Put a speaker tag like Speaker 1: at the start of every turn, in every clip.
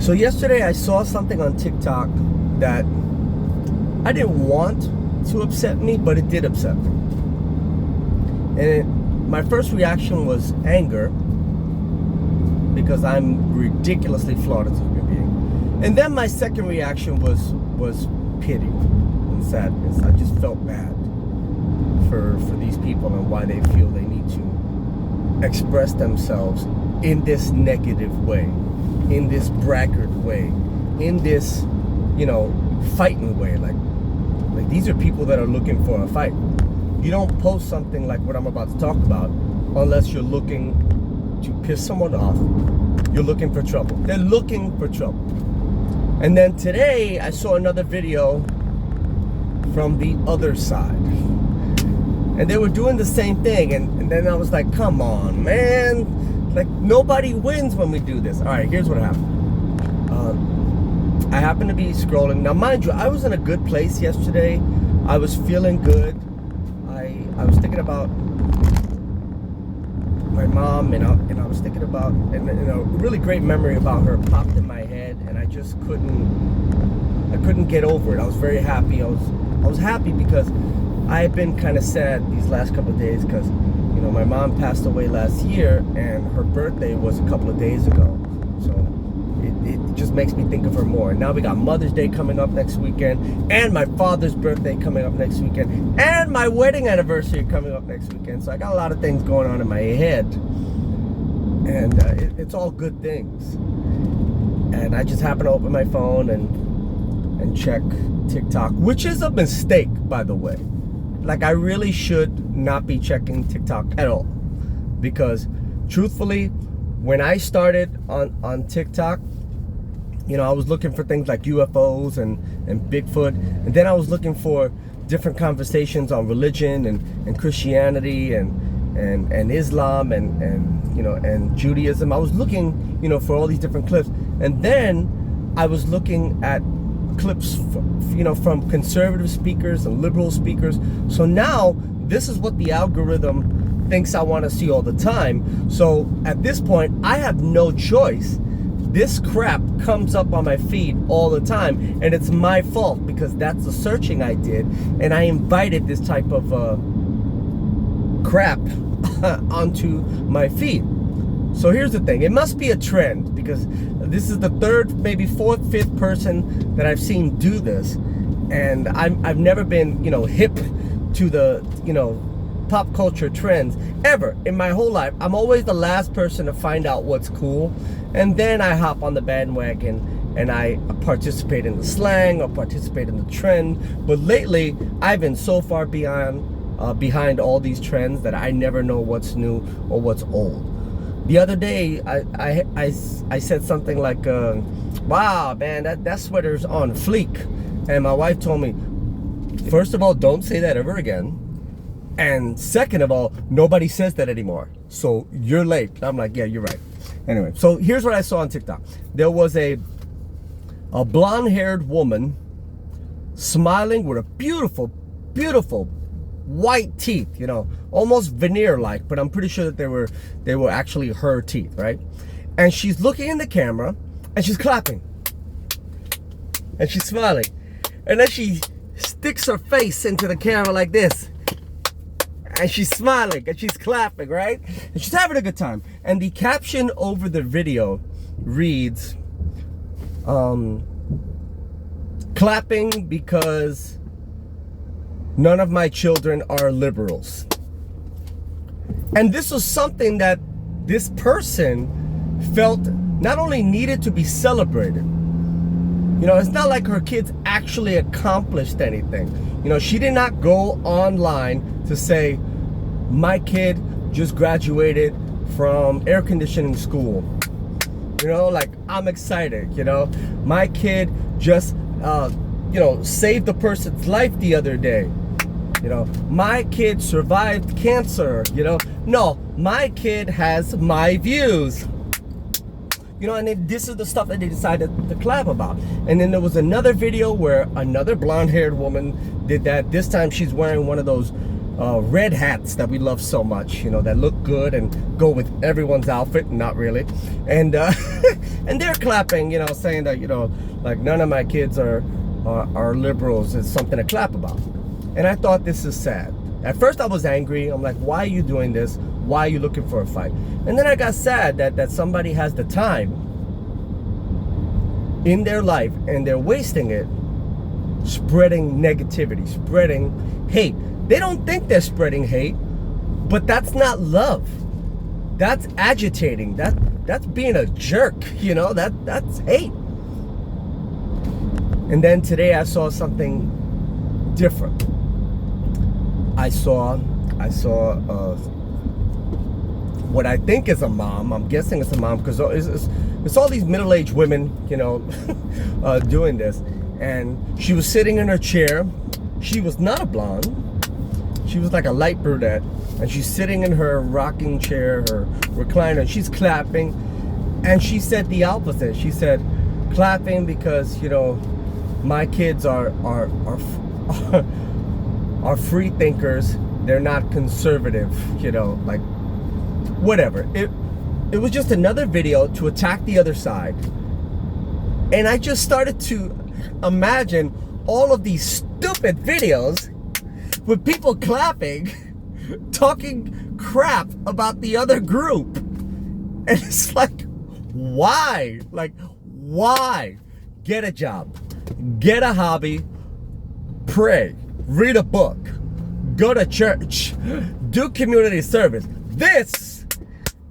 Speaker 1: So yesterday I saw something on TikTok that I didn't want to upset me, but it did upset me. And my first reaction was anger, because I'm ridiculously flawed as a human being. And then my second reaction was pity and sadness. I just felt bad for these people and why they feel they need to express themselves in this negative way, in this braggart way, in this, fighting way. Like these are people that are looking for a fight. You don't post something like what I'm about to talk about unless you're looking to piss someone off. You're looking for trouble. They're looking for trouble. And then today I saw another video from the other side, and they were doing the same thing, and then I was like, come on, man, like nobody wins when we do this. All right, here's what happened. I happened to be scrolling. Now mind you, I was in a good place yesterday. I was feeling good. I was thinking about my mom, and I was thinking about, and a really great memory about her popped in my head, and I just couldn't get over it. I was very happy. I was happy because I had been kind of sad these last couple of days because, my mom passed away last year, and her birthday was a couple of days ago. So it just makes me think of her more. And now we got Mother's Day coming up next weekend, and my father's birthday coming up next weekend, and my wedding anniversary coming up next weekend. So I got a lot of things going on in my head, and it's all good things. And I just happened to open my phone and check TikTok, which is a mistake, by the way. Like, I really should not be checking TikTok at all, because truthfully, when I started on TikTok, I was looking for things like UFOs and Bigfoot, and then I was looking for different conversations on religion and Christianity and Islam and Judaism. I was looking, for all these different clips, and then I was looking at clips from conservative speakers and liberal speakers. So now this is what the algorithm thinks I want to see all the time. So at this point, I have no choice. This crap comes up on my feed all the time, and it's my fault because that's the searching I did, and I invited this type of crap onto my feed. So here's the thing, it must be a trend, because this is the third, maybe fourth, fifth person that I've seen do this, and I've never been, hip to the, pop culture trends ever in my whole life. I'm always the last person to find out what's cool, and then I hop on the bandwagon and I participate in the slang or participate in the trend. But lately, I've been so far behind all these trends that I never know what's new or what's old. The other day, I said something like, wow, man, that sweater's on fleek. And my wife told me, first of all, don't say that ever again. And second of all, nobody says that anymore. So you're late. I'm like, yeah, you're right. Anyway, so here's what I saw on TikTok. There was a blonde-haired woman smiling with a beautiful, beautiful white teeth, almost veneer-like, but I'm pretty sure that they were actually her teeth, right? And she's looking in the camera, and she's clapping, and she's smiling, and then she sticks her face into the camera like this, and she's smiling, and she's clapping, right? And she's having a good time. And the caption over the video reads, clapping because none of my children are liberals. And this was something that this person felt not only needed to be celebrated. It's not like her kids actually accomplished anything. She did not go online to say, my kid just graduated from air conditioning school. Like, I'm excited, my kid just, saved the person's life the other day. My kid survived cancer, No, my kid has my views. And then this is the stuff that they decided to clap about. And then there was another video where another blonde-haired woman did that. This time she's wearing one of those red hats that we love so much, that look good and go with everyone's outfit. Not really. And and they're clapping, saying that, like none of my kids are liberals. It's something to clap about. And I thought, this is sad. At first I was angry. I'm like, why are you doing this? Why are you looking for a fight? And then I got sad that somebody has the time in their life and they're wasting it spreading negativity, spreading hate. They don't think they're spreading hate, but that's not love. That's agitating. That's being a jerk, that's hate. And then today I saw something different. I saw what I think is a mom. I'm guessing it's a mom because it's all these middle-aged women, doing this. And she was sitting in her chair. She was not a blonde. She was like a light brunette. And she's sitting in her rocking chair, her recliner. She's clapping. And she said the opposite. She said, clapping because, my kids are free thinkers. They're not conservative, like whatever. It was just another video to attack the other side. And I just started to imagine all of these stupid videos with people clapping, talking crap about the other group. And it's like, why? Like, why? Get a job, get a hobby, pray, read a book, go to church, do community service. This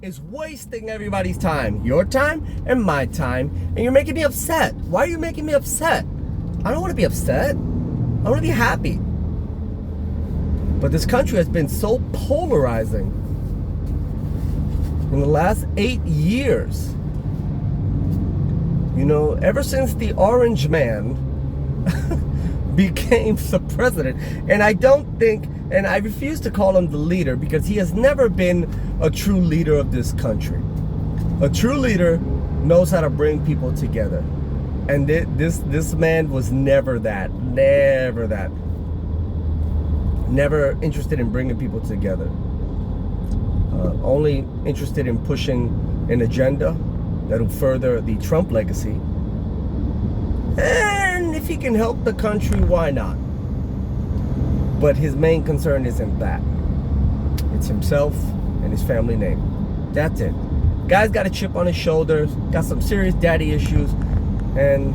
Speaker 1: is wasting everybody's time, your time and my time, and you're making me upset. Why are you making me upset? I don't want to be upset. I want to be happy. But this country has been so polarizing in the last 8 years. Ever since the orange man became the president, and I don't think, and I refuse to call him the leader because he has never been a true leader of this country. A true leader knows how to bring people together. And this man was never that. Never interested in bringing people together. Only interested in pushing an agenda that'll further the Trump legacy. And if he can help the country, why not? But his main concern isn't that. It's himself and his family name. That's it. Guy's got a chip on his shoulder, got some serious daddy issues. And,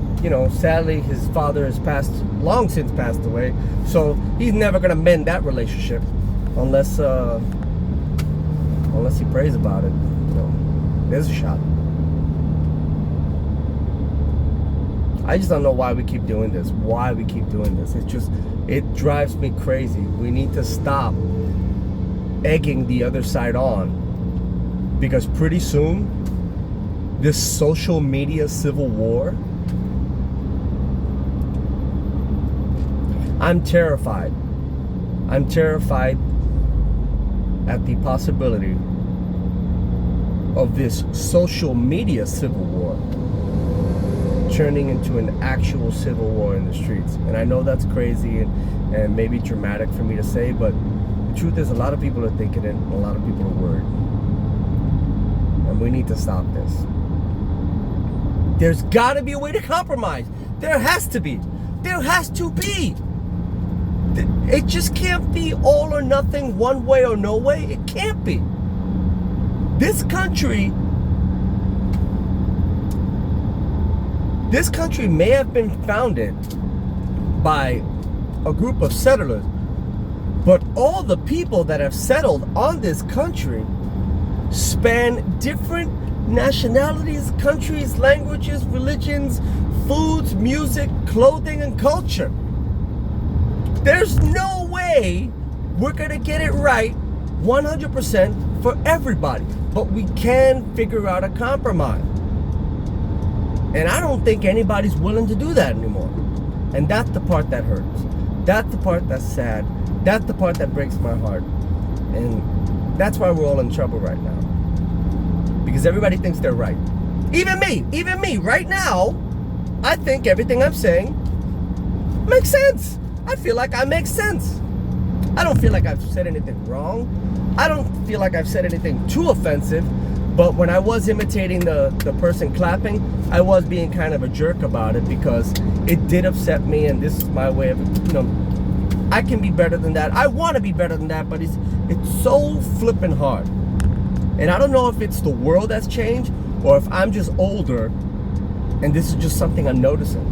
Speaker 1: sadly, his father has long since passed away. So he's never going to mend that relationship unless he prays about it. There's a shot. I just don't know why we keep doing this. It drives me crazy. We need to stop egging the other side on. Because pretty soon, this social media civil war, I'm terrified. I'm terrified at the possibility of this social media civil war turning into an actual civil war in the streets. And I know that's crazy and maybe dramatic for me to say, but the truth is a lot of people are thinking it and a lot of people are worried. And we need to stop this. There's got to be a way to compromise. There has to be. There has to be. It just can't be all or nothing, one way or no way. It can't be. This country may have been founded by a group of settlers, but all the people that have settled on this country span different nationalities, countries, languages, religions, foods, music, clothing, and culture. There's no way we're going to get it right 100% for everybody, but we can figure out a compromise. And I don't think anybody's willing to do that anymore. And that's the part that hurts. That's the part that's sad. That's the part that breaks my heart. And that's why we're all in trouble right now. Because everybody thinks they're right. Even me, right now, I think everything I'm saying makes sense. I feel like I make sense. I don't feel like I've said anything wrong. I don't feel like I've said anything too offensive. But when I was imitating the person clapping, I was being kind of a jerk about it because it did upset me, and this is my way of, I can be better than that. I want to be better than that, but it's so flippin' hard. And I don't know if it's the world that's changed or if I'm just older and this is just something I'm noticing.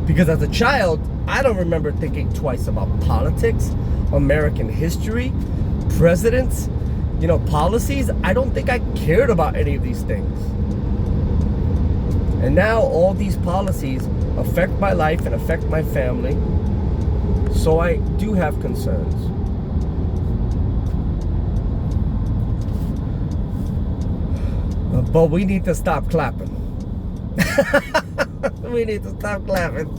Speaker 1: Because as a child, I don't remember thinking twice about politics, American history, presidents, policies. I don't think I cared about any of these things. And now all these policies affect my life and affect my family. So I do have concerns. But we need to stop clapping. We need to stop clapping.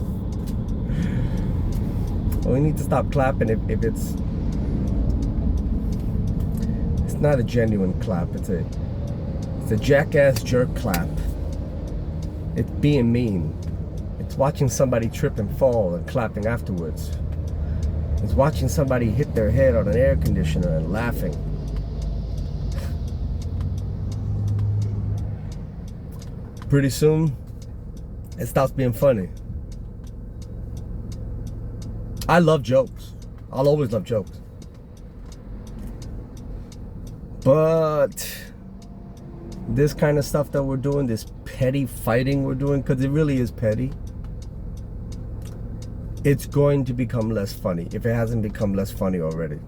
Speaker 1: We need to stop clapping if it's not a genuine clap. It's a jackass jerk clap. It's being mean. It's watching somebody trip and fall and clapping afterwards. It's watching somebody hit their head on an air conditioner and laughing. Pretty soon, it stops being funny. I love jokes. I'll always love jokes. But this kind of stuff that we're doing, this petty fighting we're doing, because it really is petty, it's going to become less funny if it hasn't become less funny already.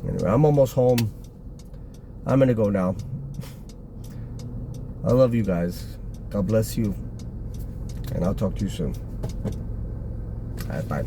Speaker 1: Anyway, I'm almost home. I'm gonna go now. I love you guys. God bless you. And I'll talk to you soon. All right, bye.